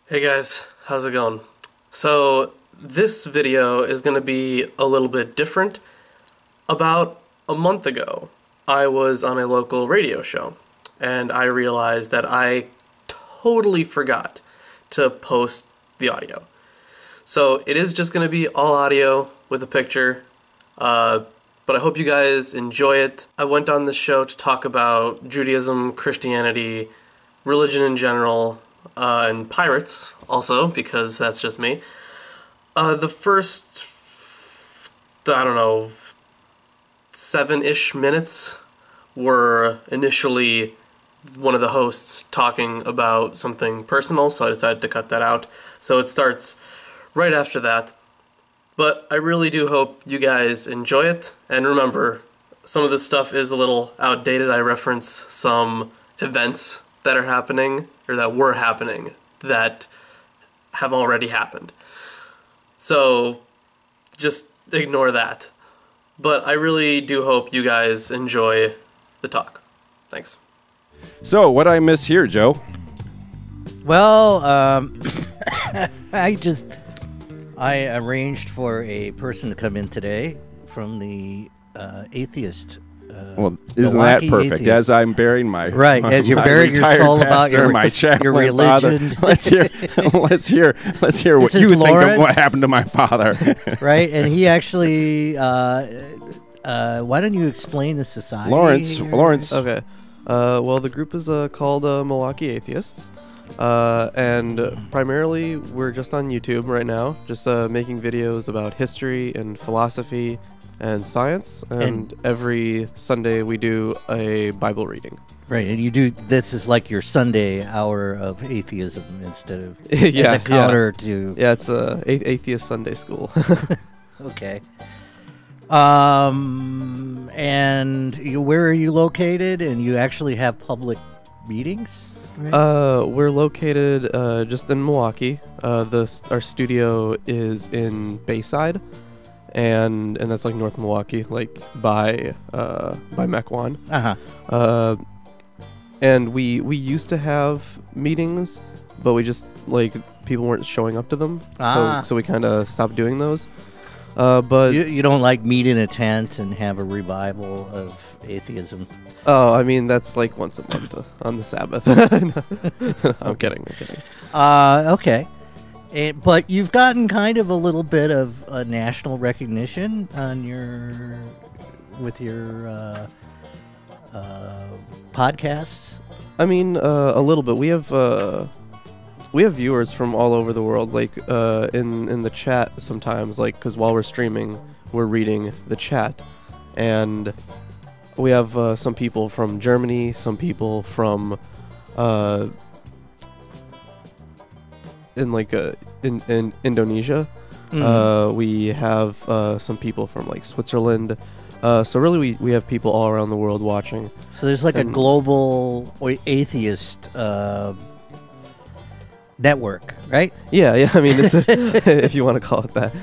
Hey guys, how's it going? So this video is going to be a little bit different. About a month ago, I was on a local radio show, and I realized that I totally forgot to post the audio. So it is just going to be all audio with a picture, but I hope you guys enjoy it. I went on this show to talk about Judaism, Christianity, religion in general, and pirates also, because that's just me. The first, 7-ish minutes were initially one of the hosts talking about something personal, so I decided to cut that out. So it starts right after that. But I really do hope you guys enjoy it. And remember, some of this stuff is a little outdated. I reference some events that are happening, or that were happening, that have already happened. So just ignore that. But I really do hope you guys enjoy the talk. Thanks. So, what I miss here, Joe? Well, I arranged for a person to come in today from the atheist. Well, isn't Milwaukee that perfect? Atheists. As I'm burying my as you're my burying your retired soul about pastor, your my your religion. religion. let's hear what This you is think Lorence. of what happened to my father. Right, and he actually. Why don't you explain the society? Lorence. Okay. Well, the group is called Milwaukee Atheists. And primarily we're just on YouTube right now, just making videos about history and philosophy and science, and every Sunday we do a Bible reading. Right, and you do. This is like your Sunday hour of atheism instead of Yeah, as a counter to. Yeah, it's atheist Sunday school. Okay. And where are you located? And you actually have public meetings? Right? We're located just in Milwaukee. Our studio is in Bayside, and that's like North Milwaukee, like by Mequon. Uh-huh. And we used to have meetings, but we just, like, people weren't showing up to them, so we kind of stopped doing those. But you don't like meet in a tent and have a revival of atheism? Oh, I mean, that's like once a month on the Sabbath. I'm kidding. Okay. But you've gotten kind of a little bit of national recognition on with your podcasts. I mean, a little bit. We have viewers from all over the world, like in the chat sometimes, like, because while we're streaming, we're reading the chat, and we have some people from Germany, some people from in Indonesia. Mm-hmm. We have some people from like Switzerland. So really, we have people all around the world watching. So there's like a global atheist network, right? Yeah. I mean, it's if you want to call it that.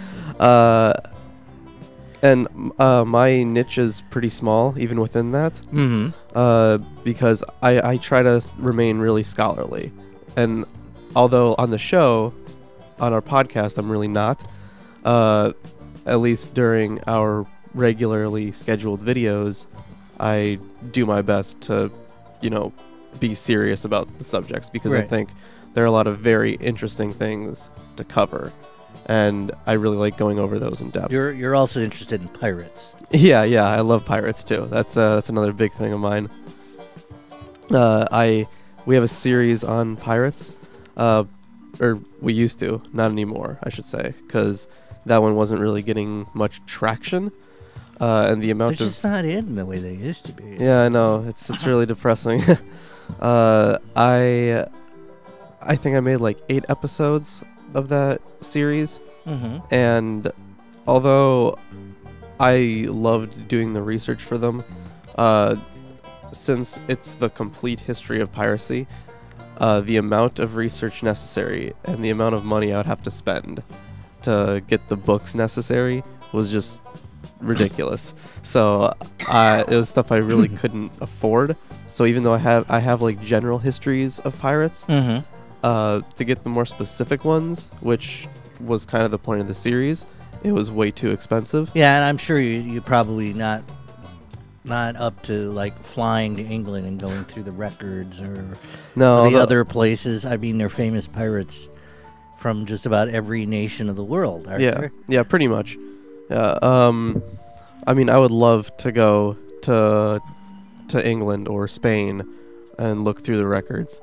And my niche is pretty small, even within that. Mm-hmm. Because I try to remain really scholarly, and although on the show, on our podcast, I'm really not. At least during our regularly scheduled videos, I do my best to, be serious about the subjects, because I think there are a lot of very interesting things to cover, and I really like going over those in depth. You're also interested in pirates. Yeah, I love pirates too. That's another big thing of mine. We have a series on pirates, or we used to, not anymore, I should say, because that one wasn't really getting much traction. And the amount They're just not in the way they used to be. Yeah, I know. It's really depressing. I think I made like 8 episodes of that series. Mm-hmm. And although I loved doing the research for them, since it's the complete history of piracy, the amount of research necessary and the amount of money I would have to spend to get the books necessary was just ridiculous. So it was stuff I really couldn't afford. So even though I have like general histories of pirates, Mm-hmm. to get the more specific ones, which was kind of the point of the series, it was way too expensive. Yeah, and I'm sure you probably not up to like flying to England and going through the records or the other places. I mean, they're famous pirates from just about every nation of the world, aren't there? Yeah, pretty much. I mean, I would love to go to England or Spain and look through the records.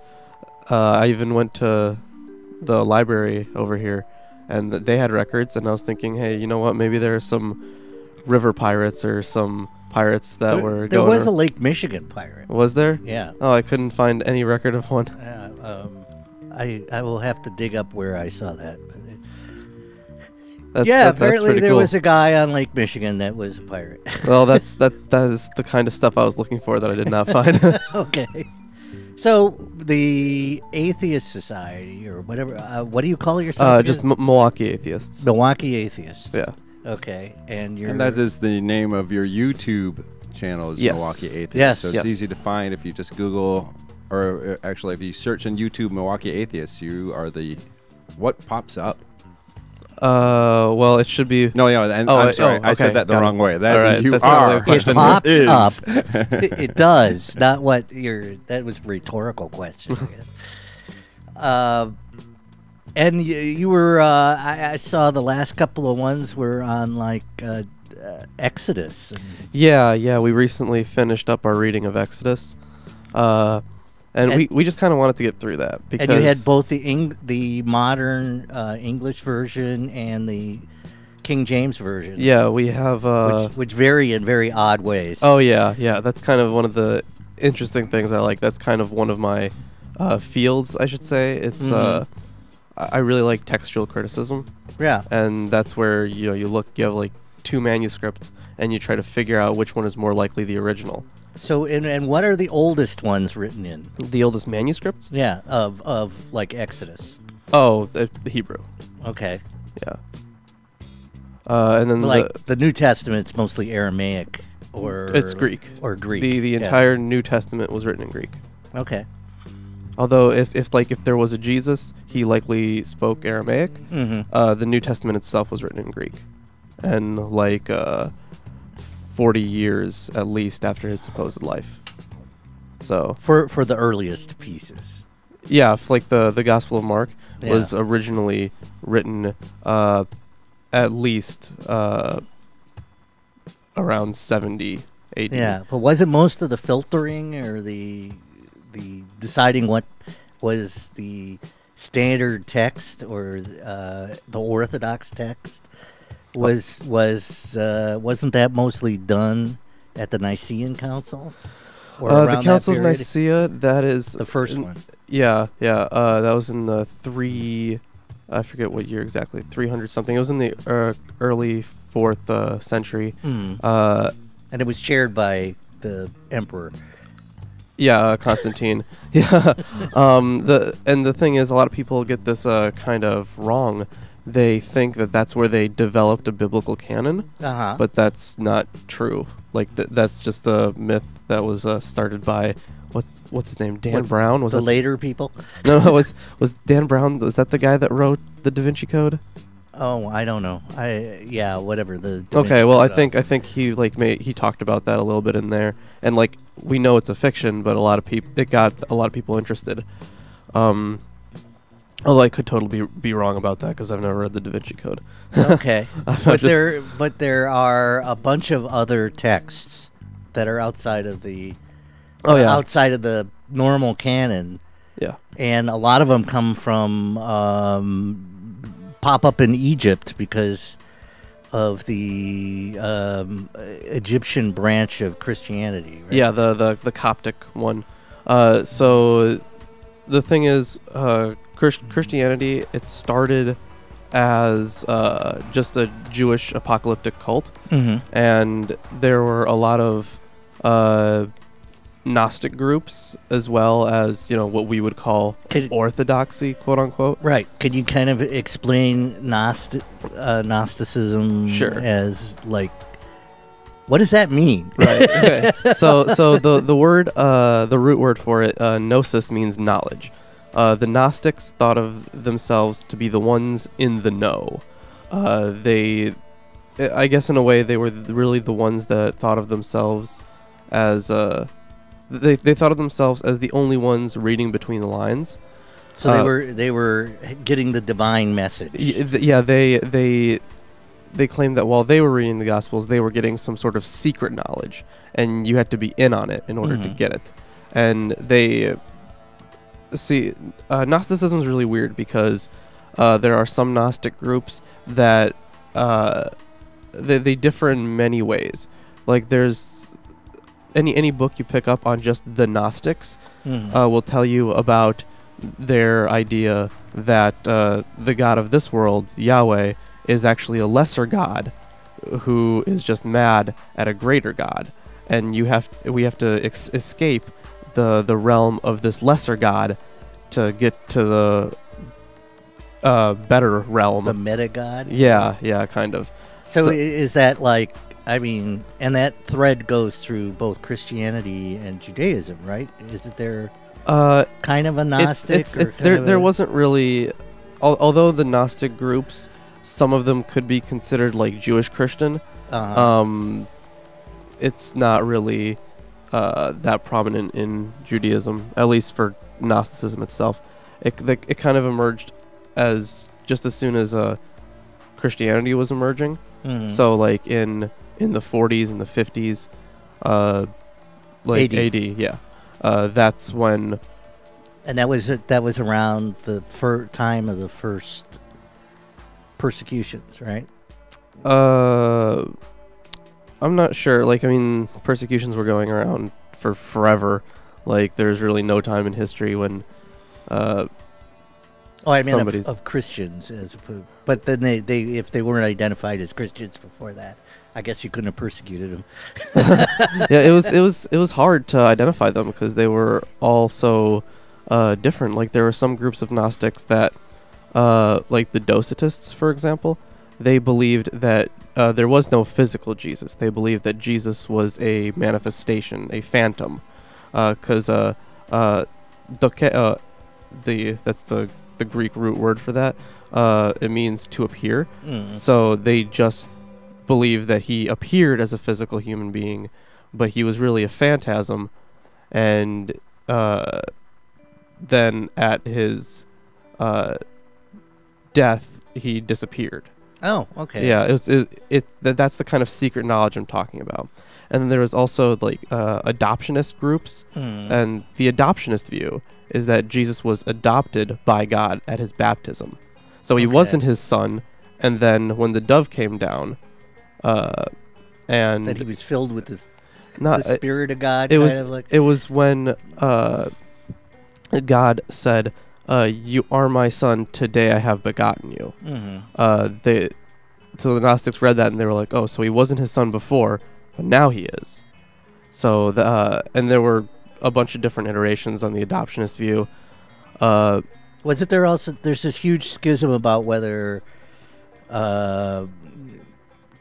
I even went to the library over here, and they had records, and I was thinking, hey, you know what? Maybe there are some river pirates or some pirates that were There going... was a Lake Michigan pirate. Was there? Yeah. Oh, I couldn't find any record of one. I will have to dig up where I saw that. That's apparently pretty there cool. was a guy on Lake Michigan that was a pirate. Well, that is the kind of stuff I was looking for that I did not find. Okay. So the Atheist Society, or whatever, what do you call yourself? Just Milwaukee Atheists. Milwaukee Atheists. Yeah. Okay, and you're... And that is the name of your YouTube channel, is Yes. Milwaukee Atheists. Yes. So it's Yes. easy to find if you just Google, or actually if you search on YouTube Milwaukee Atheists, you are what pops up? Well, it should be... No, yeah, and I'm sorry, I okay, said that the got wrong it. way. That All right, you that's not are. the question. It pops is. up. It does. Not what that was a rhetorical question, I guess. And you were, I saw the last couple of ones were on like Exodus. Yeah, we recently finished up our reading of Exodus. And we just kind of wanted to get through that. Because And you had both the modern English version and the King James version. Yeah, we have... which vary in very odd ways. Oh, yeah. That's kind of one of the interesting things I like. That's kind of one of my fields, I should say. It's... I really like textual criticism. Yeah. And that's where, you have like two manuscripts, and you try to figure out which one is more likely the original. So, and what are the oldest ones written in? The oldest manuscripts? Yeah, of like Exodus. Oh, the Hebrew. Okay. Yeah. And then the New Testament's mostly Aramaic, or it's Greek. Or Greek. The entire New Testament was written in Greek. Okay. Although if there was a Jesus, he likely spoke Aramaic. Mm-hmm. The New Testament itself was written in Greek, and 40 years at least after his supposed life. So for the earliest pieces. Yeah, like the Gospel of Mark was originally written at least around 70 AD. Yeah, but wasn't most of the filtering or the deciding what was the standard text or the Orthodox text wasn't that mostly done at the Nicene Council? Or The around Council that of period? Nicaea, that is The first one. Yeah. That was in the I forget what year exactly, 300 something. It was in the early 4th century. And it was chaired by the emperor. Yeah, Constantine. Yeah. The thing is, a lot of people get this kind of wrong. They think that that's where they developed a biblical canon, but that's not true. Like that's just a myth that was started by what's his name? Dan Brown? Was the it later people? No, was Dan Brown? Was that the guy that wrote the Da Vinci Code? Oh, I don't know. Whatever the. Okay, well, I think he he talked about that a little bit in there, and we know it's a fiction, but it got a lot of people interested. Although I could totally be wrong about that because I've never read the Da Vinci Code. Okay, but there are a bunch of other texts that are outside of the outside of the normal canon. Yeah, and a lot of them come from pop up in Egypt because of the Egyptian branch of Christianity. Right? Yeah, the Coptic one. So the thing is, Christianity, it started as just a Jewish apocalyptic cult, and there were a lot of Gnostic groups as well as what we would call orthodoxy, quote unquote. Right. Can you kind of explain Gnosticism? Sure. As what does that mean? Right. Okay. So the word, the root word for it, gnosis, means knowledge. The Gnostics thought of themselves to be the ones in the know. I guess in a way, they were really the ones that thought of themselves as they thought of themselves as the only ones reading between the lines. So they were getting the divine message. They claimed that while they were reading the Gospels, they were getting some sort of secret knowledge, and you had to be in on it in order to get it. And Gnosticism is really weird because there are some Gnostic groups that they differ in many ways. Like there's any book you pick up on just the Gnostics will tell you about their idea that the God of this world, Yahweh, is actually a lesser God who is just mad at a greater God, and we have to escape the realm of this lesser God to get to the better realm. The meta God? Yeah, kind of. So is that like, I mean, and that thread goes through both Christianity and Judaism, right? Is it there kind of a Gnostic? There wasn't really, although the Gnostic groups, some of them could be considered like Jewish Christian. It's not really that prominent in Judaism, at least for Gnosticism itself. It kind of emerged as soon as Christianity was emerging. So like in the 40s and the 50s, like AD, yeah. That's when. And that was around the time of the first persecutions, right? I'm not sure. Like, I mean, persecutions were going around for forever. Like, there's really no time in history when. I mean of Christians, as opposed, but then they if they weren't identified as Christians before that, I guess you couldn't have persecuted them. Yeah, it was hard to identify them because they were all so different. Like there were some groups of Gnostics that, like the Docetists, for example, they believed that there was no physical Jesus. They believed that Jesus was a manifestation, a phantom, because that's the Greek root word for that. It means to appear. So they just believed that he appeared as a physical human being, but he was really a phantasm, and then at his death he disappeared. Oh, okay. Yeah, that's the kind of secret knowledge I'm talking about. And then there was also like adoptionist groups, and the adoptionist view is that Jesus was adopted by God at his baptism. So he wasn't his son, and then when the dove came down, and that he was filled with the Spirit of God. It was when God said, "You are my son; today I have begotten you." So the Gnostics read that and they were like, "Oh, so he wasn't his son before, but now he is." So and there were a bunch of different iterations on the adoptionist view. Was it there also? There's this huge schism about whether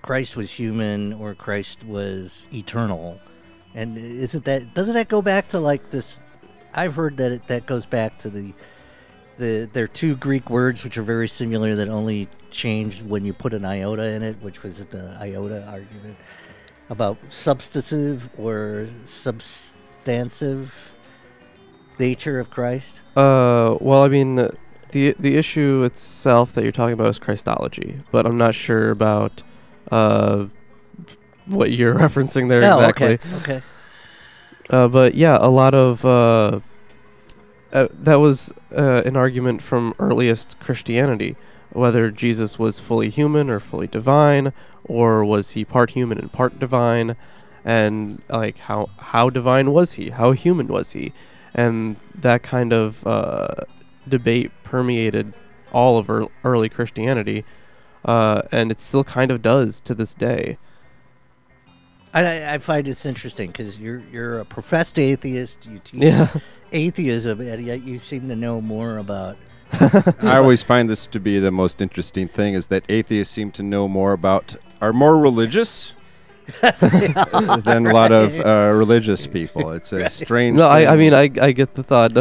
Christ was human or Christ was eternal, and doesn't that go back to like this? I've heard that that goes back to there are two Greek words which are very similar that only changed when you put an iota in it, which was the iota argument about substantive or substantive nature of Christ. Well, I mean, the issue itself that you're talking about is Christology, but I'm not sure about what you're referencing there exactly. Okay. But yeah, a lot of that was an argument from earliest Christianity, whether Jesus was fully human or fully divine, or was he part human and part divine, and like how divine was he, how human was he, and that kind of debate permeated all of early Christianity, and it still kind of does to this day. I find it's interesting because you're a professed atheist. You teach atheism, and yet you seem to know more about. I always find this to be the most interesting thing: is that atheists seem to know more about, are more religious, than a lot of religious people. It's a strange. No, thing. I mean, I get the thought.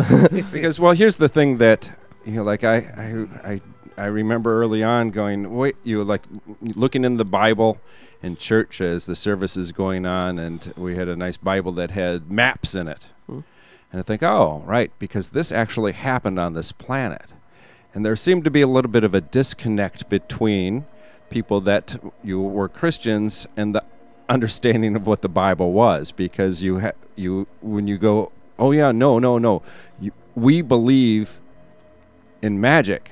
Because, well, here's the thing that, like I remember early on going, wait, like looking in the Bible in church as the service is going on, and we had a nice Bible that had maps in it. And I think, oh, right, because this actually happened on this planet. And there seemed to be a little bit of a disconnect between people that you were Christians and the understanding of what the Bible was, because when you go, oh yeah, no, we believe in magic.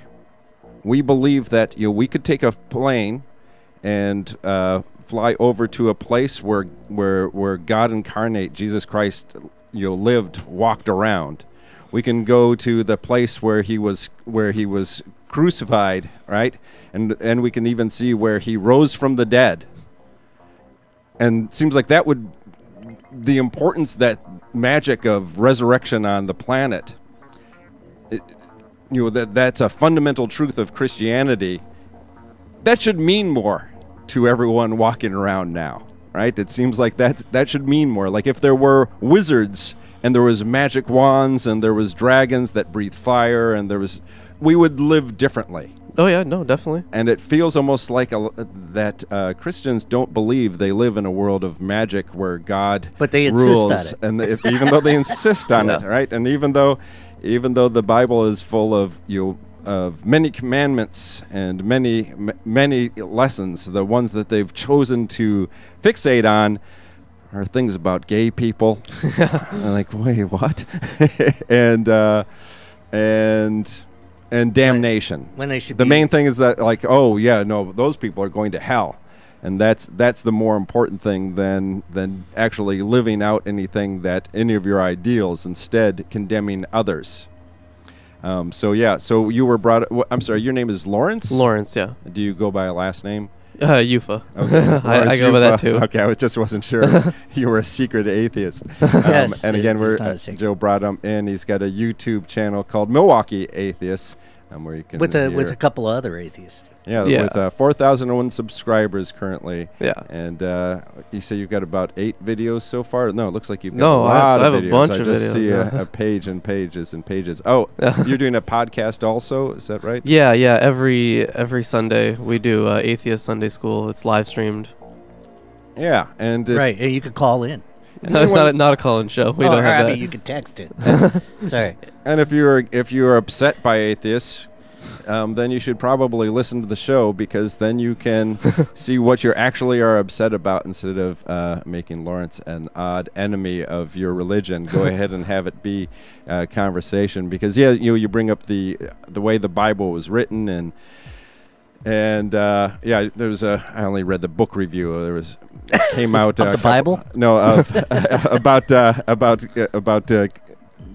We believe that we could take a plane and fly over to a place where God incarnate, Jesus Christ, lived, walked around. We can go to the place where he was crucified, right? And we can even see where he rose from the dead. And it seems like that would, the importance that magic of resurrection on the planet, that's a fundamental truth of Christianity. That should mean more to everyone walking around now, right? It seems like that should mean more. Like if there were wizards and there was magic wands and there was dragons that breathe fire and we would live differently. Oh yeah, no, definitely. And it feels almost like that Christians don't believe they live in a world of magic where God but they rules, insist on it. And even though they insist on it, right? And even though the Bible is full of of many commandments and many lessons, the ones that they've chosen to fixate on are things about gay people. I'm like, wait, what? and damnation. When they should. The main thing is that, like, oh yeah, no, those people are going to hell, and that's the more important thing than actually living out anything that any of your ideals. Instead, condemning others. So you were brought up. I'm sorry, your name is Lorence? Lorence, yeah. Do you go by a last name? Yufa. Okay. I go by that too. Okay, I just wasn't sure. You were a secret atheist. Yes, and again, Joe brought him in. He's got a YouTube channel called Milwaukee Atheists, where you can with a couple of other atheists. Yeah, with 4,001 subscribers currently. Yeah. And you say you've got about 8 videos so far? No, it looks like you've got a lot of videos. I have a bunch of videos. I just see a page and pages and pages. Oh, you're doing a podcast also? Is that right? Yeah. Every Sunday we do Atheist Sunday School. It's live streamed. Yeah, and right, and you could call in. No, it's not a call-in show. We don't have that. I mean, you could text it. Sorry. And if you're upset by atheists, then you should probably listen to the show, because then you can see what you actually are upset about, instead of making Lorence an odd enemy of your religion. Go ahead and have it be a conversation, because you bring up the way the Bible was written, and there was I only read the book review. Came out of the Bible? No,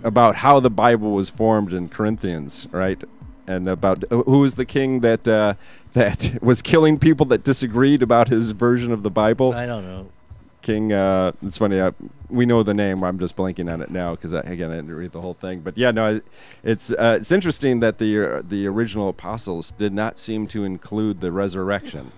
about how the Bible was formed in Corinthians, right? And about who was the king that was killing people that disagreed about his version of the Bible. I don't know. King. It's funny. We know the name. I'm just blanking on it now because I didn't read the whole thing. But yeah, no, it's interesting that the original apostles did not seem to include the resurrection.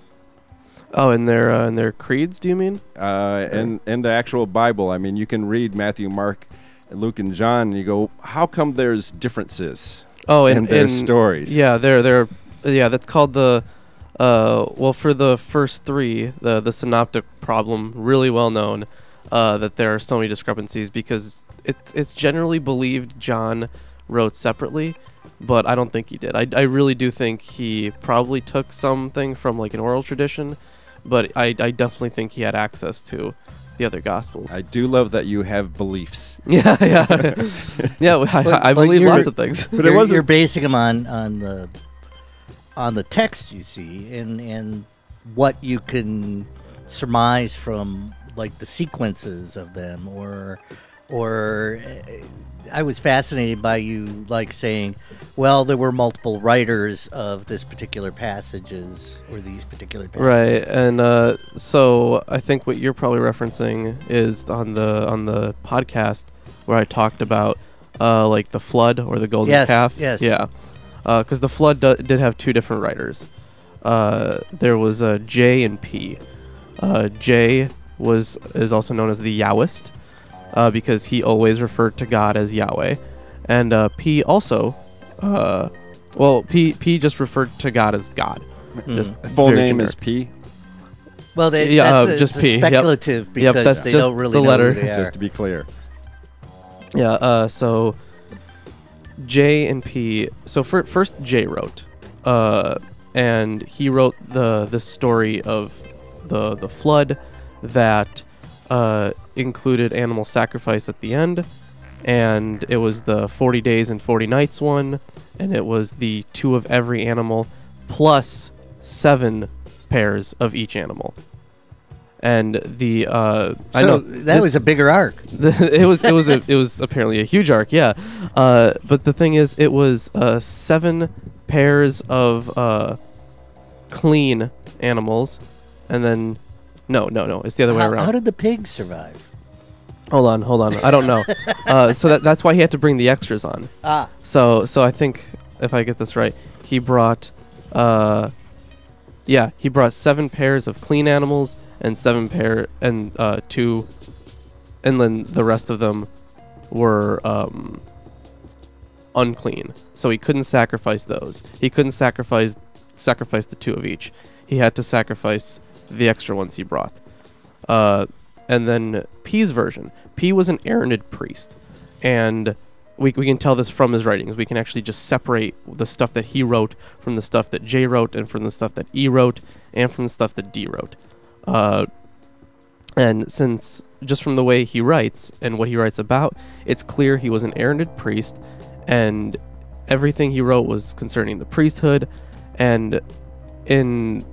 Oh, in their creeds, do you mean? In the actual Bible. I mean, you can read Matthew, Mark, Luke, and John, and you go, how come there's differences? Oh, in their stories. Yeah, that's called the for the first 3, the synoptic problem, really well known, that there are so many discrepancies, because it's generally believed John wrote separately, but I don't think he did. I really do think he probably took something from like an oral tradition, but I definitely think he had access to the other gospels. I do love that you have beliefs. Yeah. I believe lots of things. But you're basing them on the text you see, and what you can surmise from like the sequences of them, or I was fascinated by you like saying, well, there were multiple writers of this particular passages or these particular passages. Right, and so I think what you're probably referencing is on the podcast where I talked about like the flood or the golden calf. Yes. Yeah. Because the flood did have 2 different writers. There was J and P. J is also known as the Yahwist, because he always referred to God as Yahweh. And P also, P just referred to God as God. Just Full very name generic. is P. Well, just P. speculative Yep, because that's they just don't really the know letter. who they are. Just to be clear. Yeah. So J and P. So first J wrote, and he wrote this story of the flood that included animal sacrifice at the end, and it was the 40 days and 40 nights one, and it was the 2 of every animal plus 7 pairs of each animal. And the I know that was a bigger arc. it was apparently a huge arc, yeah. But the thing is, it was 7 pairs of clean animals, and then no, it's the other way around. How did the pigs survive? Hold on, I don't know. So that's why he had to bring the extras on. So I think if I get this right, he brought 7 pairs of clean animals and 7 pair and 2, and then the rest of them were unclean. So he couldn't sacrifice those. He couldn't sacrifice the 2 of each. He had to sacrifice the extra ones he brought. And then P's version. P was an errant priest, and we can tell this from his writings. We can actually just separate the stuff that he wrote from the stuff that J wrote, and from the stuff that E wrote, and from the stuff that D wrote. And since just from the way he writes and what he writes about, it's clear he was an errant priest, and everything he wrote was concerning the priesthood. And in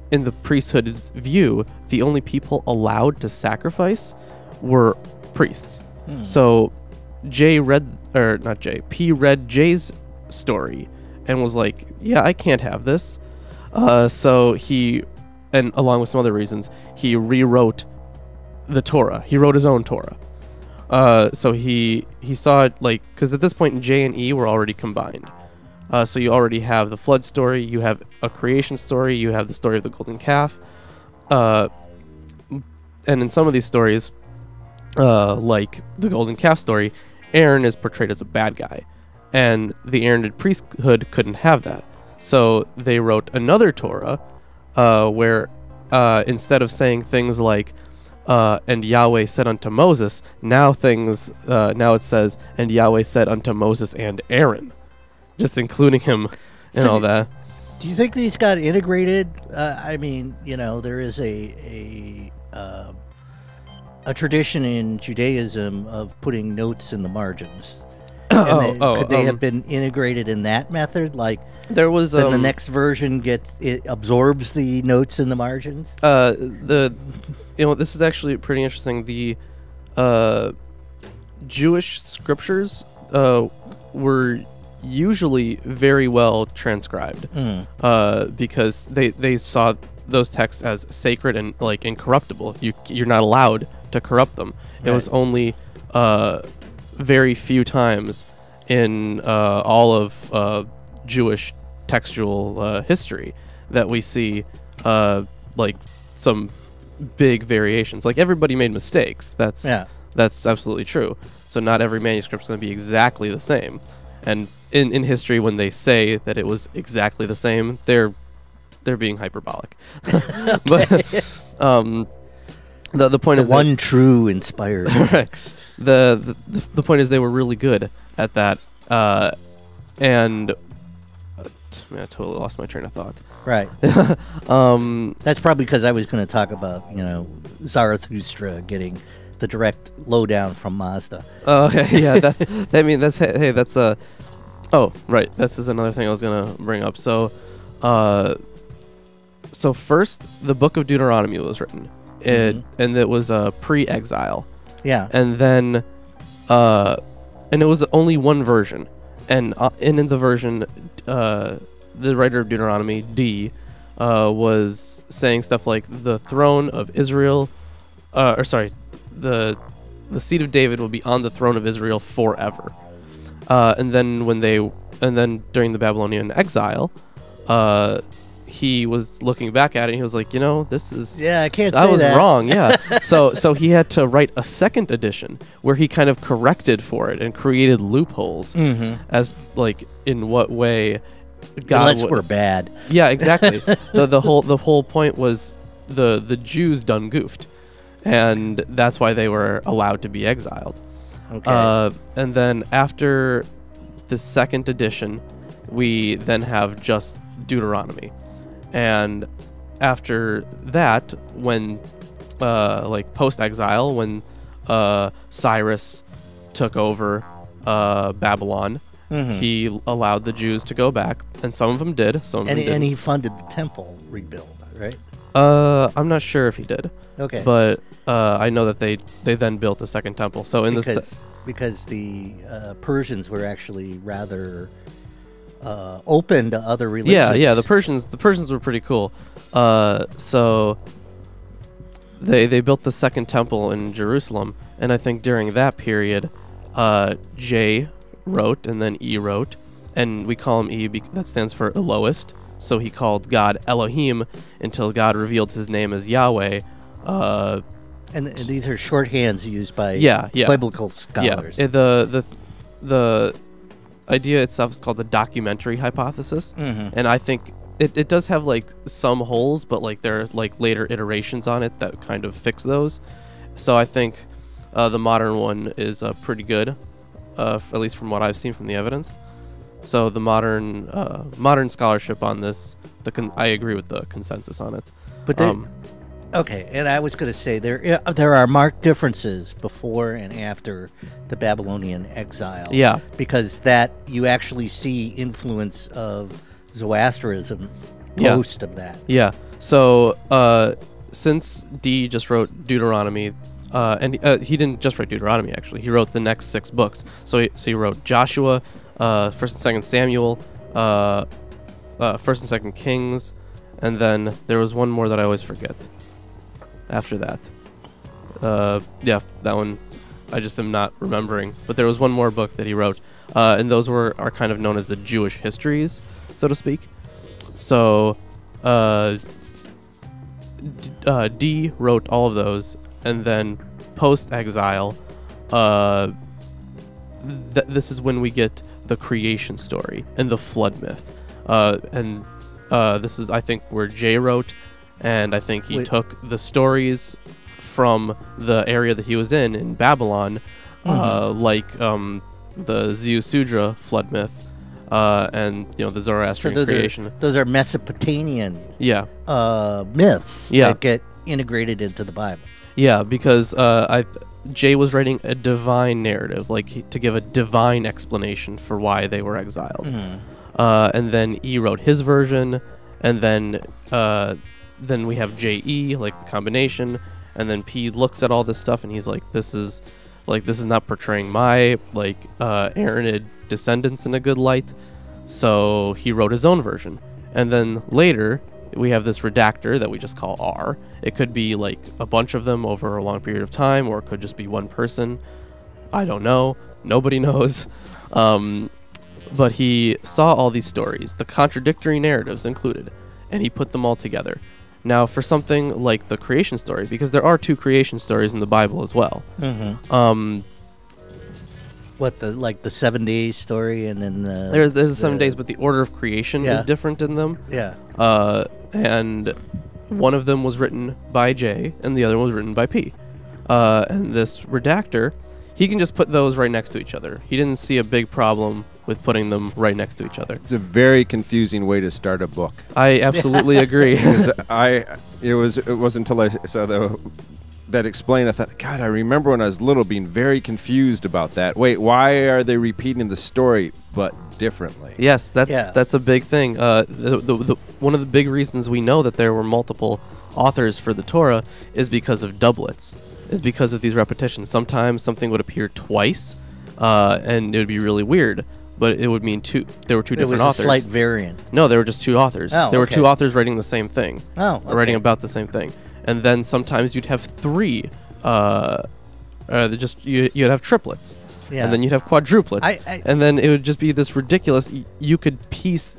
the priesthood's view, the only people allowed to sacrifice were priests. So P read J's story and was like, yeah, I can't have this. So he, and along with some other reasons, he rewrote the Torah. He wrote his own Torah. So he saw it, like, because at this point J and E were already combined. So you already have the flood story, you have a creation story, you have the story of the golden calf. And in some of these stories, like the golden calf story, Aaron is portrayed as a bad guy, and the Aaronid priesthood couldn't have that. So they wrote another Torah, where instead of saying things like, and Yahweh said unto Moses, now it says, and Yahweh said unto Moses and Aaron, just including him and all that. Do you think these got integrated? I mean, there is a tradition in Judaism of putting notes in the margins. Could they have been integrated in that method? Like, there was then the next version absorbs the notes in the margins. This is actually pretty interesting. The Jewish scriptures were usually very well transcribed, because they saw those texts as sacred and like incorruptible. You're not allowed to corrupt them. Right. It was only very few times in all of Jewish textual history that we see like some big variations. Like, everybody made mistakes. That's absolutely true. So not every manuscript's going to be exactly the same. And in history, when they say that it was exactly the same, they're being hyperbolic. But the point is one true inspired text. The point is they were really good at that, and I totally lost my train of thought. Right. That's probably because I was going to talk about Zarathustra getting the direct lowdown from Mazda. Oh, okay, yeah. That's oh, right. This is another thing I was gonna bring up. So first, the Book of Deuteronomy was written, and it was pre-exile. Yeah. And then, and it was only one version, and in the version, the writer of Deuteronomy, D, was saying stuff like the throne of Israel, the seed of David will be on the throne of Israel forever. And then during the Babylonian exile, he was looking back at it and he was like, this is I can't that say was that. wrong. Yeah. so he had to write a second edition where he kind of corrected for it and created loopholes as like in what way God Unless we're bad. Yeah, exactly. the whole point was the Jews done goofed, and that's why they were allowed to be exiled. Okay. And then after the second edition, we then have just Deuteronomy, and after that, when like post-exile, when Cyrus took over Babylon, he allowed the Jews to go back, and some of them did. Some of them didn't. And he funded the temple rebuild, right? I'm not sure if he did. Okay. But I know that they then built a second temple. So in because the Persians were actually rather open to other religions. Yeah. The Persians were pretty cool. So they built the second temple in Jerusalem, and I think during that period, J wrote and then E wrote, and we call him E because that stands for Elohist. So he called God Elohim until God revealed his name as Yahweh. And these are shorthands used by yeah. biblical scholars. Yeah. The idea itself is called the documentary hypothesis, and I think it does have like some holes, but like there are like later iterations on it that kind of fix those. So I think the modern one is pretty good, at least from what I've seen from the evidence. So the modern scholarship on this, I agree with the consensus on it. But okay, and I was going to say there are marked differences before and after the Babylonian exile. Yeah, because that you actually see influence of Zoroastrianism post of that. Yeah. So since D just wrote Deuteronomy, and he didn't just write Deuteronomy actually. He wrote the next 6 books. So he wrote Joshua, 1st and 2nd Samuel, 1st and 2nd Kings, and then there was one more that I always forget. After that, that one I just am not remembering. But there was one more book that he wrote, and those are kind of known as the Jewish histories, so to speak. So D wrote all of those, and then post-exile, this is when we get the creation story and the flood myth, and this is I think where J wrote. And I think he took the stories from the area that he was in Babylon, like the Ziusudra flood myth, and the Zoroastrian creation. Those are Mesopotamian myths that get integrated into the Bible. Yeah, because Jay was writing a divine narrative, like to give a divine explanation for why they were exiled. And then E wrote his version, and then we have J.E., like the combination, and then P looks at all this stuff and he's like, this is not portraying my Aaronid descendants in a good light. So he wrote his own version. And then later we have this redactor that we just call R. It could be like a bunch of them over a long period of time, or it could just be one person. I don't know. Nobody knows. But he saw all these stories, the contradictory narratives included, and he put them all together. Now, for something like the creation story, because there are 2 creation stories in the Bible as well. What the 7 days story, and then there's the 7 days, but the order of creation is different in them. Yeah. And one of them was written by J, and the other one was written by P. And this redactor, he can just put those right next to each other. He didn't see a big problem with putting them right next to each other. It's a very confusing way to start a book. I absolutely agree. It wasn't until I saw that explained, I thought, God, I remember when I was little being very confused about that. Wait, why are they repeating the story but differently? Yes, that's a big thing. One of the big reasons we know that there were multiple authors for the Torah is because of doublets, is because of these repetitions. Sometimes something would appear twice, and it would be really weird. But it would mean there were 2 different authors. It was a slight variant. No, there were just 2 authors. There were 2 authors writing the same thing. Oh, okay. Writing about the same thing. And then sometimes you'd have 3. You'd have triplets. Yeah. And then you'd have quadruplets. And then it would just be this ridiculous. You could piece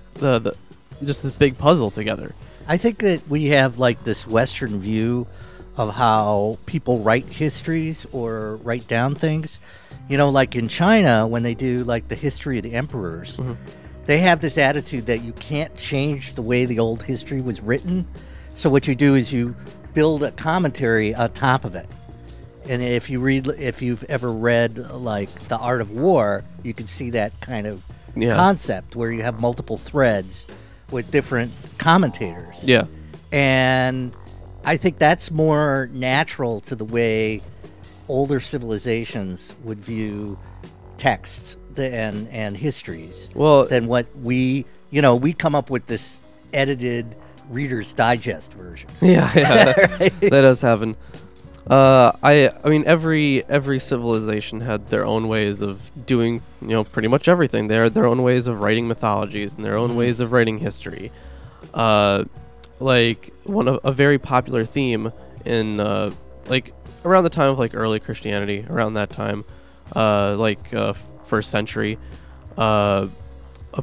just this big puzzle together. I think that we have like this Western view of how people write histories or write down things. You know, like in China, when they do like the history of the emperors, they have this attitude that you can't change the way the old history was written. So what you do is you build a commentary on top of it. And if you've ever read like The Art of War, you can see that kind of concept where you have multiple threads with different commentators. Yeah. And I think that's more natural to the way older civilizations would view texts and histories than what we come up with this edited Reader's Digest version. Yeah. Right? That does happen. I mean, every civilization had their own ways of doing, pretty much everything. They had their own ways of writing mythologies and their own ways of writing history. Like a very popular theme in like around the time of like early Christianity, around that time, first century, a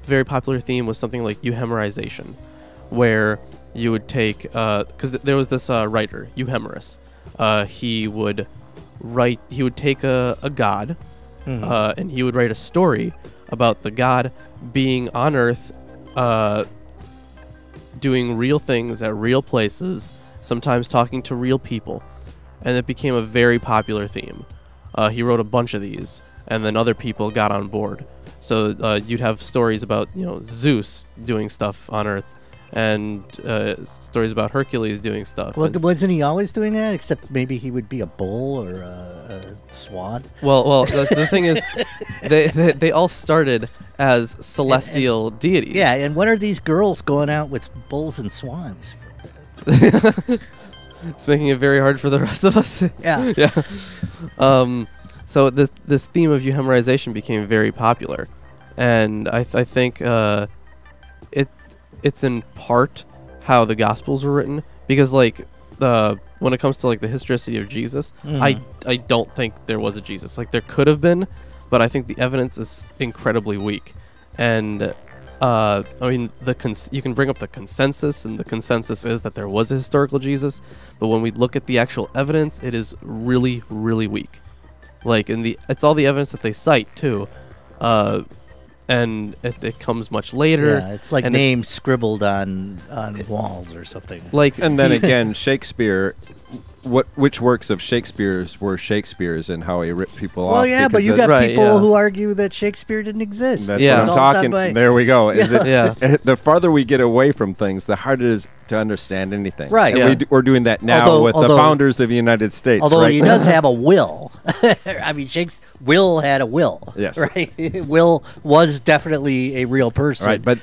very popular theme was something like euhemerization, where you would take because there was this writer Euhemerus. He would take a god, and he would write a story about the god being on Earth, doing real things at real places, sometimes talking to real people, and it became a very popular theme. He wrote a bunch of these, and then other people got on board. So you'd have stories about Zeus doing stuff on Earth, and stories about Hercules doing stuff. Well, wasn't he always doing that? Except maybe he would be a bull or a swan. Well, the thing is, they all started as celestial deities. Yeah, and what are these girls going out with bulls and swans? It's making it very hard for the rest of us. Yeah. Yeah. So this theme of euhemerization became very popular, and I think it's in part how the Gospels were written, because like when it comes to like the historicity of Jesus, I don't think there was a Jesus. Like there could have been, but I think the evidence is incredibly weak. And I mean you can bring up the consensus, and the consensus is that there was a historical Jesus, but when we look at the actual evidence, it is really, really weak. Like it's all the evidence that they cite too. And it comes much later. Yeah, it's like names scribbled on walls or something. Like, and then again, Shakespeare. Which works of Shakespeare's were Shakespeare's, and how he ripped people off? Well, yeah, but you got people who argue that Shakespeare didn't exist. That's what I'm talking. There we go. The farther we get away from things, the harder it is to understand anything. Right. And we're doing that now with the founders of the United States. Although right? he does have a will. I mean, Will had a will. Yes. Right. Will was definitely a real person. Right. But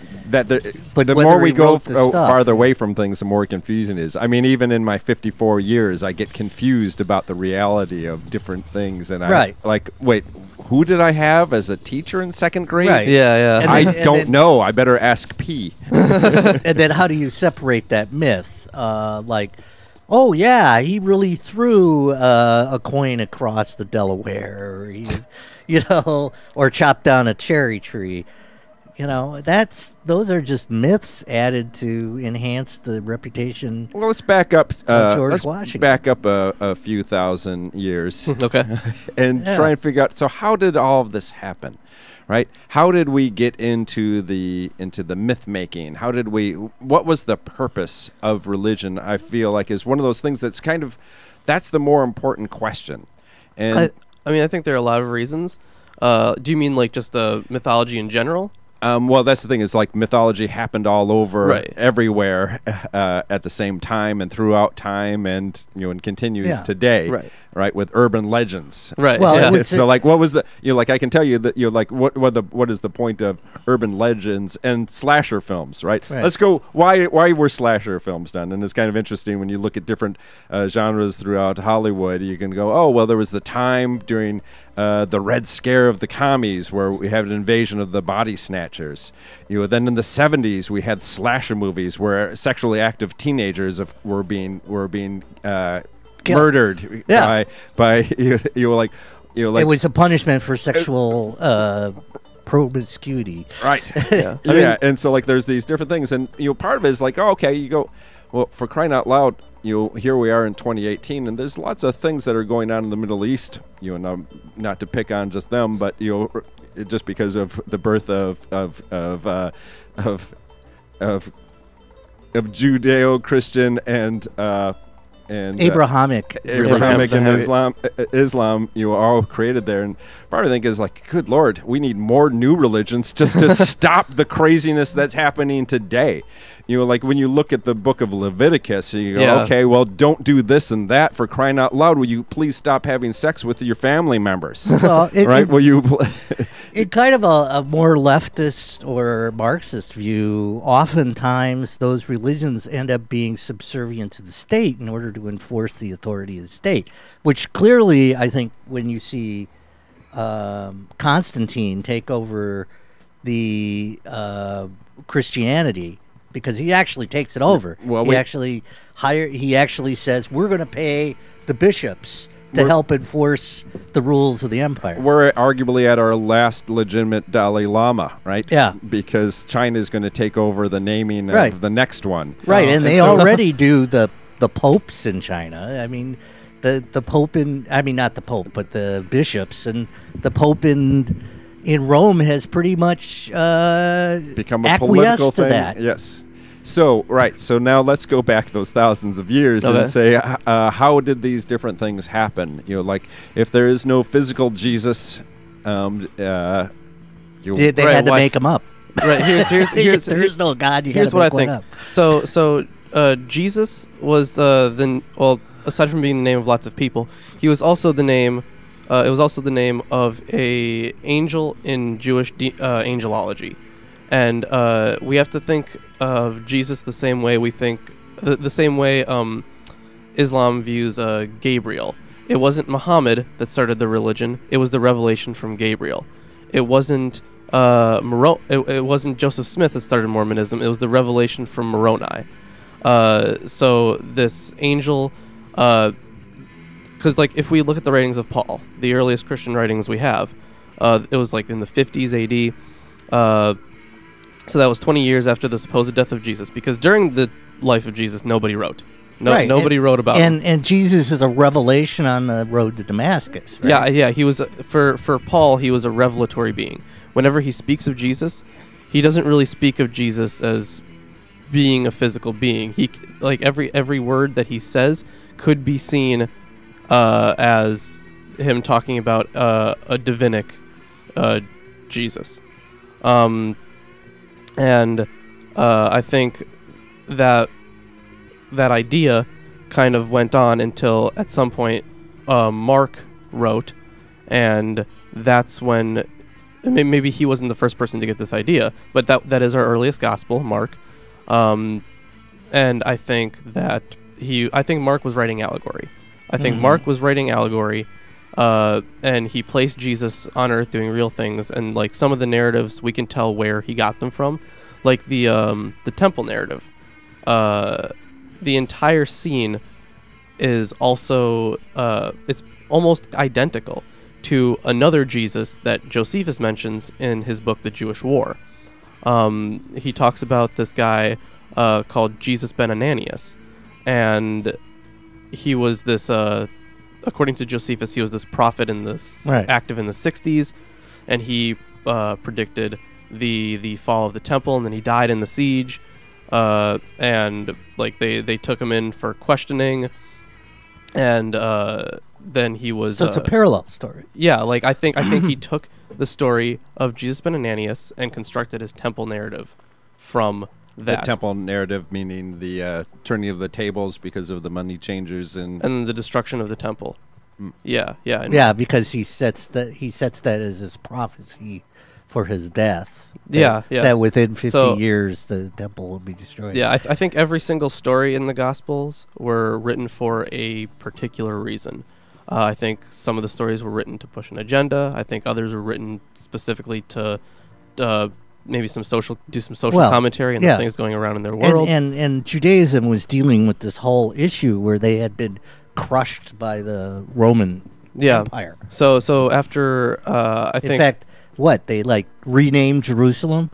the more we go farther away from things, the more confusing it is. I mean, even in my 54 years, I get confused about the reality of different things, and I'm like, wait, who did I have as a teacher in second grade? Right. Yeah. I don't know. I better ask P. And then how do you separate that myth? Like, oh yeah, he really threw a coin across the Delaware, or or chopped down a cherry tree. Those are just myths added to enhance the reputation. Well, let's back up. George Washington. Back up a few thousand years. Okay. And try and figure out. So, how did all of this happen? Right? How did we get into the myth making? What was the purpose of religion? I feel like is one of those things that's the more important question. And I think there are a lot of reasons. Do you mean like just mythology in general? Well, that's the thing, is like mythology happened all over, everywhere at the same time and throughout time, and and continues today, right? With urban legends, right? Well, so like, what was the I can tell you that what is the point of urban legends and slasher films, right? Let's go. Why were slasher films done? And it's kind of interesting when you look at different genres throughout Hollywood. You can go, oh well, there was the time during the Red Scare of the commies, where we had an invasion of the body snatchers. Then in the 70s we had slasher movies where sexually active teenagers were being murdered by it was a punishment for sexual promiscuity. Right. Yeah. Yeah. And so like there's these different things, and part of it is like, oh, okay, you go, well, for crying out loud, here we are in 2018, and there's lots of things that are going on in the Middle East. Not to pick on just them, but just because of the birth of Judeo-Christian and Abrahamic and Islam, are all created there. And part of the thing is like, good Lord, we need more new religions just to stop the craziness that's happening today. Like when you look at the book of Leviticus, you go, okay, well, don't do this and that, for crying out loud. Will you please stop having sex with your family members? Well, right? Will you? In kind of a more leftist or Marxist view, oftentimes those religions end up being subservient to the state in order to enforce the authority of the state, which clearly, I think, when you see Constantine take over the Christianity, because he actually takes it over. Well, he actually says, we're going to pay the bishops to help enforce the rules of the empire. We're arguably at our last legitimate Dalai Lama, right? Yeah. Because China is going to take over the naming of the next one. Right, and they already do the popes in China. I mean, the pope not the pope, but the bishops, and the pope in Rome has pretty much become a political thing. That. Yes. So now let's go back those thousands of years and say, how did these different things happen? Like if there is no physical Jesus, they had to make him up. Right. Here's there is no God. Here's what I think. Up. So Jesus was aside from being the name of lots of people, he was also the name. It was also the name of a angel in Jewish angelology, and we have to think of Jesus the same way we think the same way Islam views Gabriel. It wasn't Muhammad that started the religion; it was the revelation from Gabriel. It wasn't it wasn't Joseph Smith that started Mormonism; it was the revelation from Moroni. So this angel. Because, like, if we look at the writings of Paul, the earliest Christian writings we have, it was, like, in the 50s A.D., so that was 20 years after the supposed death of Jesus, because during the life of Jesus, nobody wrote. Nobody wrote about him. And Jesus is a revelation on the road to Damascus, right? Yeah, he was, for Paul, he was a revelatory being. Whenever he speaks of Jesus, he doesn't really speak of Jesus as being a physical being. He, like, every word that he says could be seen as him talking about a divinic Jesus. And I think that idea kind of went on until at some point Mark wrote, and that's when maybe he wasn't the first person to get this idea, but that is our earliest gospel, Mark. And I think Mark was writing allegory. I think Mark was writing allegory, and he placed Jesus on earth doing real things, and like some of the narratives we can tell where he got them from, like the temple narrative. The entire scene is also it's almost identical to another Jesus that Josephus mentions in his book The Jewish War. He talks about this guy called Jesus ben Ananias, and he was this, according to Josephus, he was this prophet active in the 60s, and he predicted the fall of the temple, and then he died in the siege, and like they took him in for questioning, and then he was. So it's a parallel story. Yeah, like I think he took the story of Jesus ben Ananias and constructed his temple narrative from that. The temple narrative, meaning the turning of the tables because of the money changers and the destruction of the temple. Yeah. Yeah, because he sets that as his prophecy for his death. That within 50 years the temple will be destroyed. Yeah, I think every single story in the Gospels were written for a particular reason. I think some of the stories were written to push an agenda. I think others were written specifically to maybe do some social commentary on the things going around in their world. And Judaism was dealing with this whole issue where they had been crushed by the Roman Empire. So after I think, in fact, what? They like renamed Jerusalem?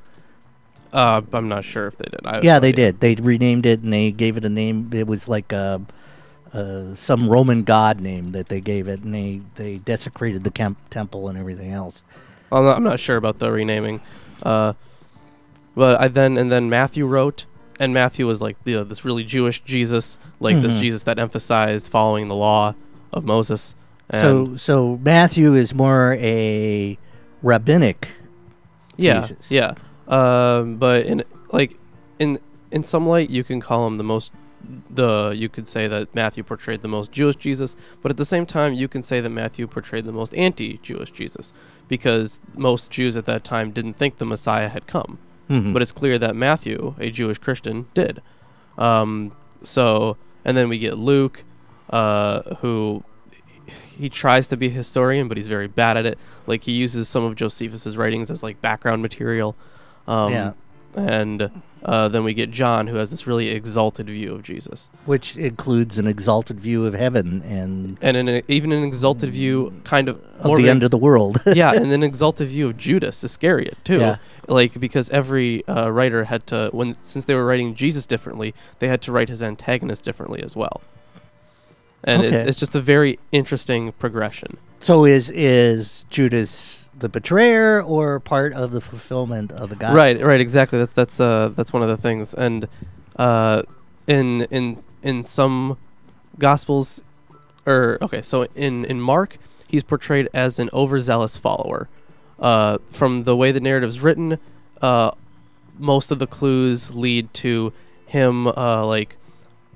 I'm not sure if they did. Yeah, they did. They renamed it and they gave it a name. It was like some Roman god name that they gave it, and they desecrated the temple and everything else. I'm not sure about the renaming. But then Matthew wrote, and Matthew was like this really Jewish Jesus, like this Jesus that emphasized following the law of Moses. And So Matthew is more a rabbinic Jesus. Yeah. But in some light, you can call him you could say that Matthew portrayed the most Jewish Jesus, but at the same time, you can say that Matthew portrayed the most anti-Jewish Jesus, because most Jews at that time didn't think the Messiah had come. But it's clear that Matthew, a Jewish Christian, did. And then we get Luke, who he tries to be a historian, but he's very bad at it. Like, he uses some of Josephus's writings as like background material. And then we get John, who has this really exalted view of Jesus, which includes an exalted view of heaven and even an exalted view kind of the end of the world. Yeah, and an exalted view of Judas Iscariot too. Yeah. Like, because every writer had to, since they were writing Jesus differently, they had to write his antagonist differently as well. And it's just a very interesting progression. So is Judas the betrayer or part of the fulfillment of the gospel? Right, exactly. That's one of the things. And in some gospels, so in Mark, he's portrayed as an overzealous follower. From the way the narrative's written, most of the clues lead to him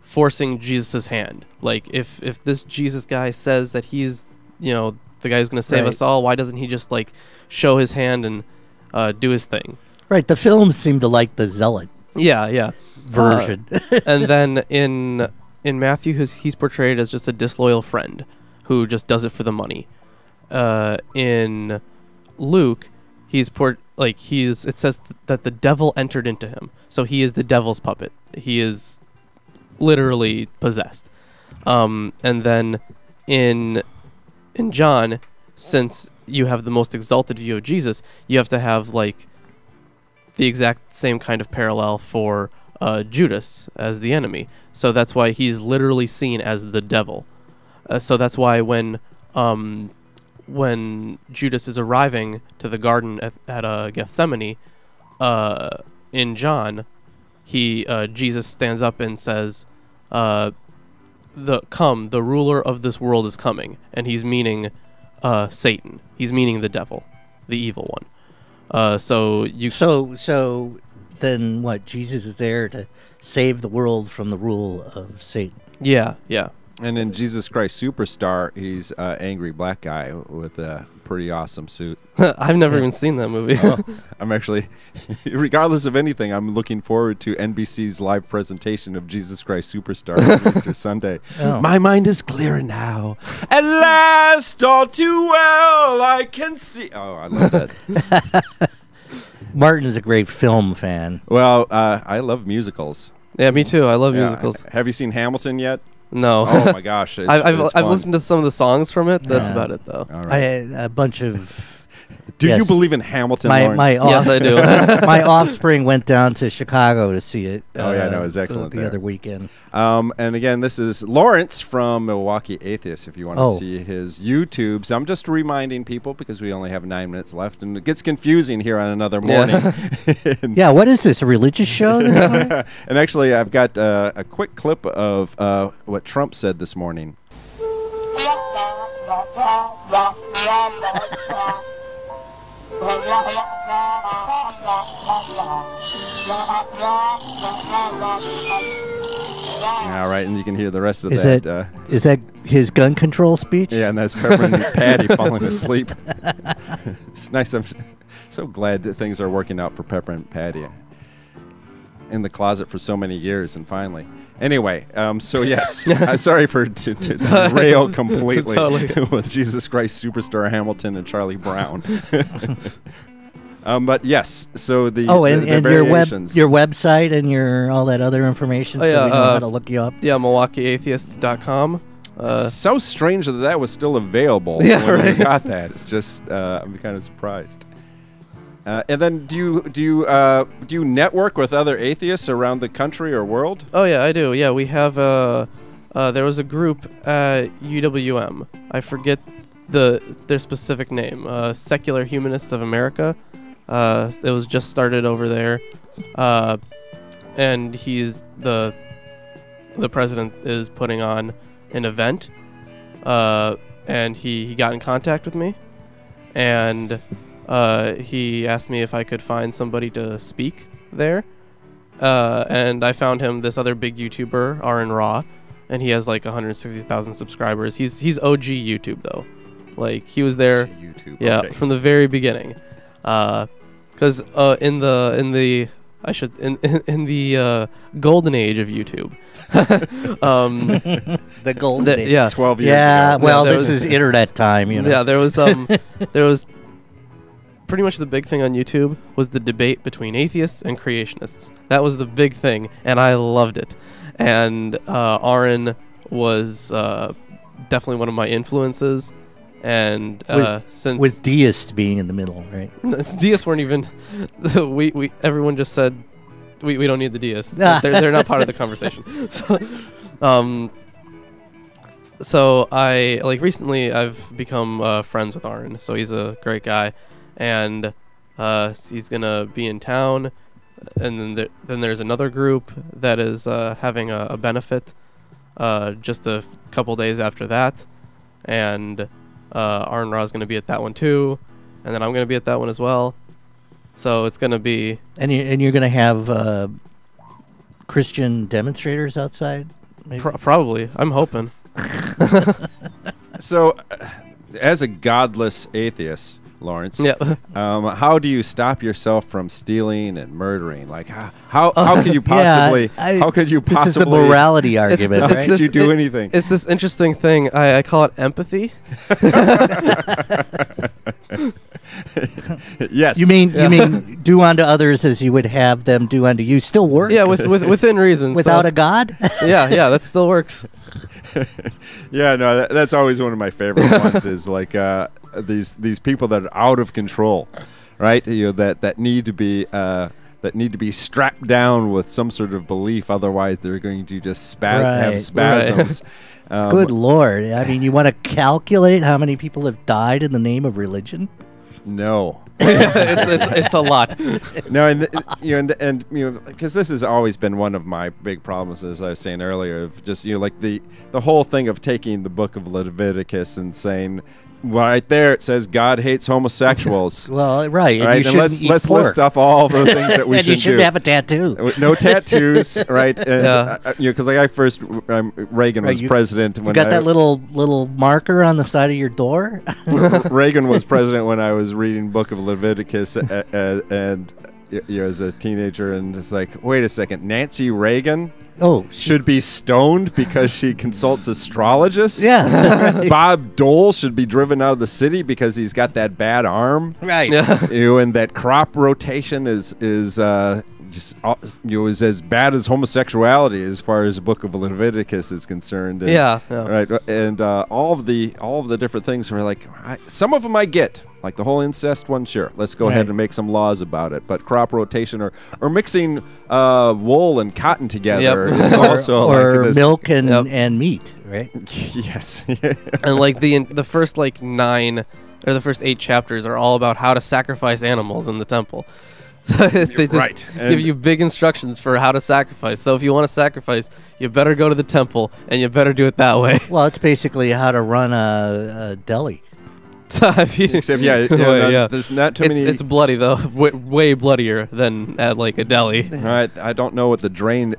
forcing Jesus' hand. Like, if this Jesus guy says that he's the guy who's going to save us all, why doesn't he just show his hand and do his thing? Right. The films seem to like the zealot. Yeah. Version. And then in Matthew, he's portrayed as just a disloyal friend who just does it for the money. In Luke, it says that the devil entered into him, so he is the devil's puppet. He is literally possessed. And then in John, since you have the most exalted view of Jesus, you have to have the exact same kind of parallel for Judas as the enemy. So that's why he's literally seen as the devil. So that's why when Judas is arriving to the garden at Gethsemane, in John, Jesus stands up and says, the ruler of this world is coming, and he's meaning Satan. He's meaning the devil, the evil one. So then what? Jesus is there to save the world from the rule of Satan. Yeah. And in Jesus Christ Superstar, he's an angry black guy with a pretty awesome suit. I've never even seen that movie. I'm actually, regardless of anything, I'm looking forward to NBC's live presentation of Jesus Christ Superstar on Easter Sunday. Oh. My mind is clearer now. At last, all too well, I can see. Oh, I love that. Martin is a great film fan. Well, I love musicals. Yeah, me too. I love musicals. Have you seen Hamilton yet? No. Oh my gosh! I've listened to some of the songs from it. That's about it, though. All right. I had a bunch of. Do you believe in Hamilton, Lorence? Yes, I do. My offspring went down to Chicago to see it. Oh yeah, no, it was excellent the other weekend. And again, this is Lorence from Milwaukee Atheists. If you want to see his YouTube, so I'm just reminding people because we only have 9 minutes left, and it gets confusing here on another morning. Yeah, what is this? A religious show? This morning? And actually, I've got a quick clip of what Trump said this morning. All right, and you can hear the rest of that. Is that his gun control speech? Yeah, and that's Peppermint Patty falling asleep. It's nice. I'm so glad that things are working out for Peppermint Patty. In the closet for so many years, and finally. Anyway, so yes, I'm sorry for to derail completely with Jesus Christ Superstar Hamilton and Charlie Brown. But yes, so the and variations. your website and your all that other information, so we know how to look you up. Yeah, MilwaukeeAtheists.com. It's so strange that was still available. Yeah, when right. we got that. It's just I'm kind of surprised. And then do you network with other atheists around the country or world? Oh yeah, I do. Yeah, we have there was a group at UWM. I forget their specific name. Secular Humanists of America. It was just started over there, and he's the president is putting on an event, and he got in contact with me, and he asked me if I could find somebody to speak there, and I found him this other big YouTuber, Aaron Raw, and he has like 160,000 subscribers. He's OG YouTube though, like he was there, YouTube, yeah, okay. from the very beginning, because in the golden age of YouTube, The golden age. yeah, 12 years Yeah, ago. well, there this was- is internet time, you know. yeah, there was pretty much the big thing on YouTube was the debate between atheists and creationists. That was the big thing, and I loved it. And Aaron was definitely one of my influences. And since With deist being in the middle, right? deists weren't even, we everyone just said we don't need the deists. They're not part of the conversation. So I recently I've become friends with Aaron. So he's a great guy, and he's gonna be in town, and then there's another group that is having a benefit just a couple days after that, and Aaron Ra is gonna be at that one too, and then I'm gonna be at that one as well. So it's gonna be And you're going to have Christian demonstrators outside? Maybe? probably. I'm hoping. So, as a godless atheist, Lawrence, Yeah. how do you stop yourself from stealing and murdering? Like, how could you possibly? Yeah, how could you This is the possibly? morality argument, How right? could you do anything? It's this interesting thing. I call it empathy. Yes. You mean do unto others as you would have them do unto you? Still work? Yeah, within reason. Without so, a God? yeah, that still works. Yeah, no, that's always one of my favorite ones. Is like these people that are out of control, right? You know, that need to be strapped down with some sort of belief. Otherwise, they're going to just have Right. spasms. Good Lord. I mean, you want to calculate how many people have died in the name of religion? No. it's a lot. No, and because this has always been one of my big problems, as I was saying earlier, of just like the whole thing of taking the book of Leviticus and saying, right there it says God hates homosexuals. Well, right. And Right, you and shouldn't eat let's pork. list off all the things that we and you should shouldn't do. have a tattoo. No tattoos, right? And Yeah. because like Reagan Right, was you- president when You got that little marker on the side of your door? Reagan was president when I was reading Book of Leviticus, and as a teenager, and it's like, wait a second, Nancy Reagan Oh, should be stoned because she consults astrologists. yeah. right. Bob Dole should be driven out of the city because he's got that bad arm. Right. Yeah. And that crop rotation is just is as bad as homosexuality as far as the Book of Leviticus is concerned. And, Yeah. right, and all of the different things were like, some of them I get, like the whole incest one. Sure, let's go ahead Right. and make some laws about it. But crop rotation or mixing wool and cotton together Yep. is also or like this. milk and, Yep. and meat, right? Yes. And like the first 9 or the first 8 chapters are all about how to sacrifice animals in the temple. So they just Right. give And- you big instructions for how to sacrifice. So if you want to sacrifice, you better go to the temple and you better do it that way. Well, it's basically how to run a deli. Except Yeah. there's not too many. It's bloody though, way bloodier than at like a deli. Right, I don't know what the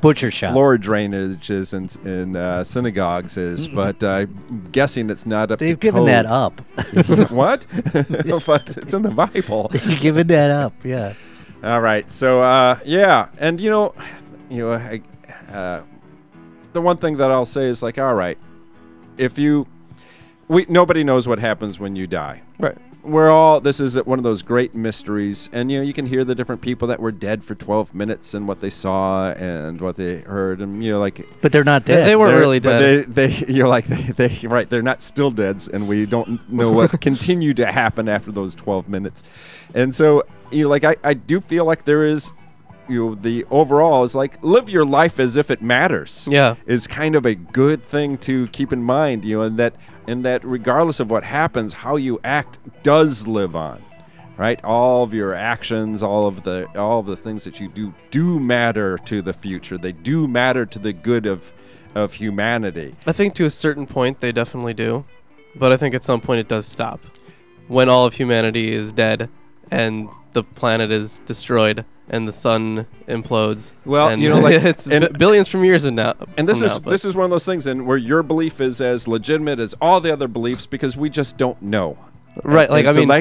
Butcher shop. floor drainage is in synagogues is, but I'm guessing it's not up They've to given code. that up. What? But it's in the Bible. They've given that up, yeah. All right, so yeah, and the one thing that I'll say is like, all right, if nobody knows what happens when you die. Right. this is one of those great mysteries, and you can hear the different people that were dead for 12 minutes and what they saw and what they heard, and But they're not dead. They weren't really dead. Right, they're not still dead, and we don't know what continued to happen after those 12 minutes. And so, I do feel like there is, the overall is like, live your life as if it matters. Yeah. Is kind of a good thing to keep in mind, and that regardless of what happens, how you act does live on. Right? All of your actions, all of the things that you do matter to the future. They do matter to the good of humanity. I think to a certain point they definitely do, but I think at some point it does stop. When all of humanity is dead and the planet is destroyed and the sun implodes. Well, and it's billions from years and now. And this is one of those things, and where your belief is as legitimate as all the other beliefs, because we just don't know. Right,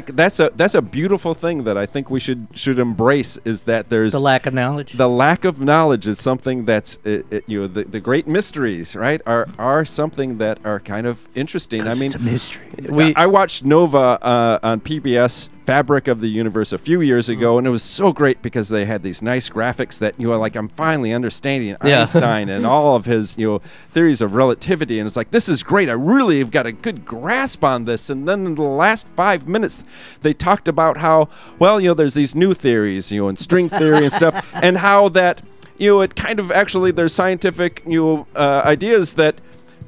that's a beautiful thing that I think we should embrace, is that there's the lack of knowledge. The lack of knowledge is something that's the great mysteries, right? Are something that are kind of interesting. I mean, it's a mystery. I watched Nova on PBS, Fabric of the Universe, a few years ago, and it was so great because they had these nice graphics that I'm finally understanding Einstein and all of his theories of relativity, and it's like, this is great. I really have got a good grasp on this. And then in the last 5 minutes, they talked about how there's these new theories, and string theory and stuff, and how that it kind of actually there's scientific ideas that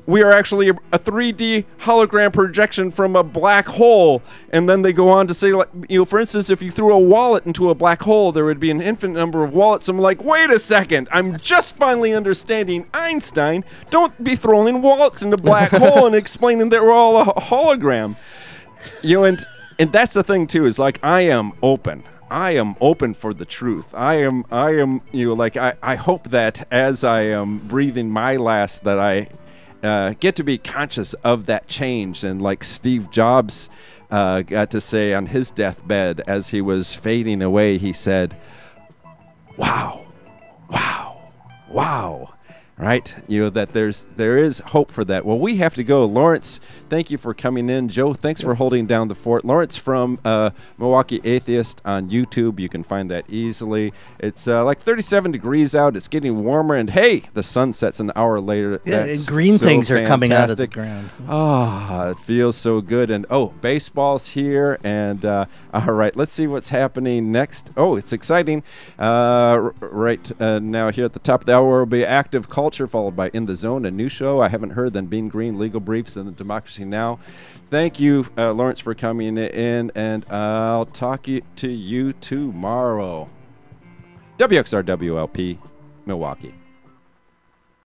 we are actually a 3D hologram projection from a black hole. And then they go on to say, for instance, if you threw a wallet into a black hole, there would be an infinite number of wallets. I'm like, wait a second, I'm just finally understanding Einstein. Don't be throwing wallets into black hole and explaining that we're all a hologram. And that's the thing too, is I am open. I am open for the truth. I am I hope that as I am breathing my last, that I get to be conscious of that change. And like Steve Jobs got to say on his deathbed as he was fading away, he said, wow, wow, wow. Right? That there is hope for that. Well, we have to go. Lorence, thank you for coming in. Joe, thanks for holding down the fort. Lorence from Milwaukee Atheist on YouTube. You can find that easily. It's 37 degrees out. It's getting warmer. And hey, the sun sets an hour later. Yeah, That's and green so things are coming out of the fantastic. ground. Oh, it feels so good. And baseball's here. And all right, let's see what's happening next. Oh, it's exciting. Right now here at the top of the hour will be Active Culture, followed by In the Zone, a new show I haven't heard, then Being Green, Legal Briefs, and the Democracy Now! Thank you, Lorence, for coming in, and I'll talk to you tomorrow. WXRWLP, Milwaukee.